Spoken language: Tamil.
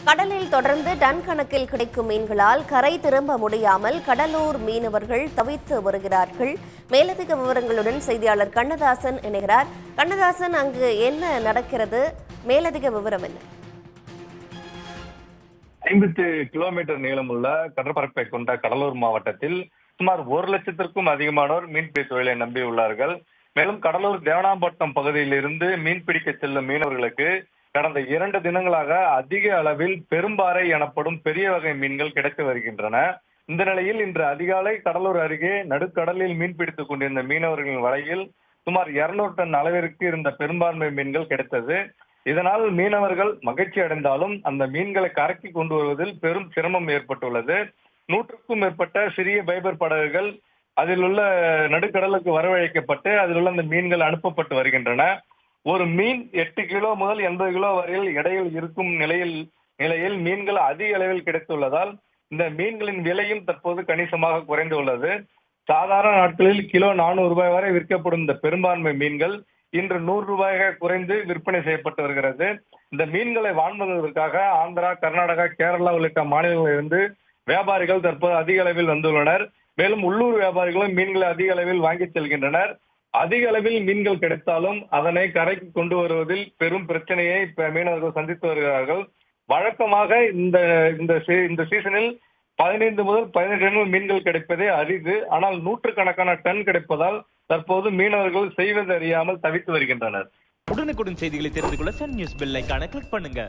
கடலில் தொடர்ந்து டன் கணக்கில் கிடைக்கும் மீன்களால் கரை திரும்ப முடியாமல் கடலூர் மீனவர்கள் தவித்து வருகிறார்கள். மேலதிக விவரங்களுடன் செய்தியாளர் கண்ணதாசன் இணைகிறார். கண்ணதாசன், அங்கு என்ன நடக்கிறது? மேலதிக விவரம் என்ன? 50 கிலோமீட்டர் நீளமுள்ள கடற்பரப்பை கொண்ட கடலூர் மாவட்டத்தில் சுமார் 1 லட்சத்திற்கும் அதிகமானோர் மீன்பிடி தொழிலை நம்பியுள்ளார்கள். மேலும் கடலூர் தேவனாம்பட்டினம் பகுதியில் இருந்து மீன்பிடிக்க செல்லும் மீனவர்களுக்கு கடந்த 2 தினங்களாக அதிக அளவில் பெரும்பாறை எனப்படும் பெரிய வகை மீன்கள் கிடைத்து வருகின்றன. இந்த நிலையில் இன்று அதிகாலை கடலூர் அருகே நடுக்கடலில் மீன்பிடித்துக் கொண்டிருந்த மீனவர்களின் வலையில் சுமார் 200 டன் அளவிற்கு இருந்த பெரும்பான்மை மீன்கள் கிடைத்தது. இதனால் மீனவர்கள் மகிழ்ச்சி அடைந்தாலும் அந்த மீன்களை கரைக்கு கொண்டு வருவதில் பெரும் சிரமம் ஏற்பட்டுள்ளது. 100க்கும் மேற்பட்ட சிறிய பைபர் படகுகள் அதில் உள்ள நடுக்கடலுக்கு வரவழைக்கப்பட்டு அதில் உள்ள அந்த மீன்கள் அனுப்பப்பட்டு வருகின்றன. ஒரு மீன் 8 கிலோ முதல் 80 கிலோ வரையில் எடையில் இருக்கும் நிலையில் மீன்கள் அதிக அளவில் கிடைத்துள்ளதால் இந்த மீன்களின் விலையும் தற்போது கணிசமாக குறைந்துள்ளது. சாதாரண நாட்களில் கிலோ 400 ரூபாய் வரை விற்கப்படும் இந்த பெரும்பான்மை மீன்கள் இன்று 100 ரூபாயாக குறைந்து விற்பனை செய்யப்பட்டு வருகிறது. இந்த மீன்களை வாங்குவதற்காக ஆந்திரா, கர்நாடகா, கேரளா உள்ளிட்ட மாநிலங்களிலிருந்து வியாபாரிகள் தற்போது அதிக அளவில் வந்துள்ளனர். மேலும் உள்ளூர் வியாபாரிகளும் மீன்களை அதிக அளவில் வாங்கி செல்கின்றனர். அதிக அளவில் மீன்கள் கிடைத்தாலும் அதனை கரைக்கு கொண்டு வருவதில் பெரும் பிரச்சனையை மீனவர்கள் சந்தித்து வருகிறார்கள். வழக்கமாக இந்த சீசனில் 15 முதல் 17 டன் மீன்கள் கிடைப்பதே அரிது. ஆனால் 100கணக்கான டன் கிடைப்பதால் தற்போது மீனவர்கள் செய்வது அறியாமல் தவித்து வருகின்றனர். உடனுக்குடன் செய்திகளை தெரிந்து கொள்ள சன் நியூஸ் பெல் ஐகானை கிளிக் பண்ணுங்க.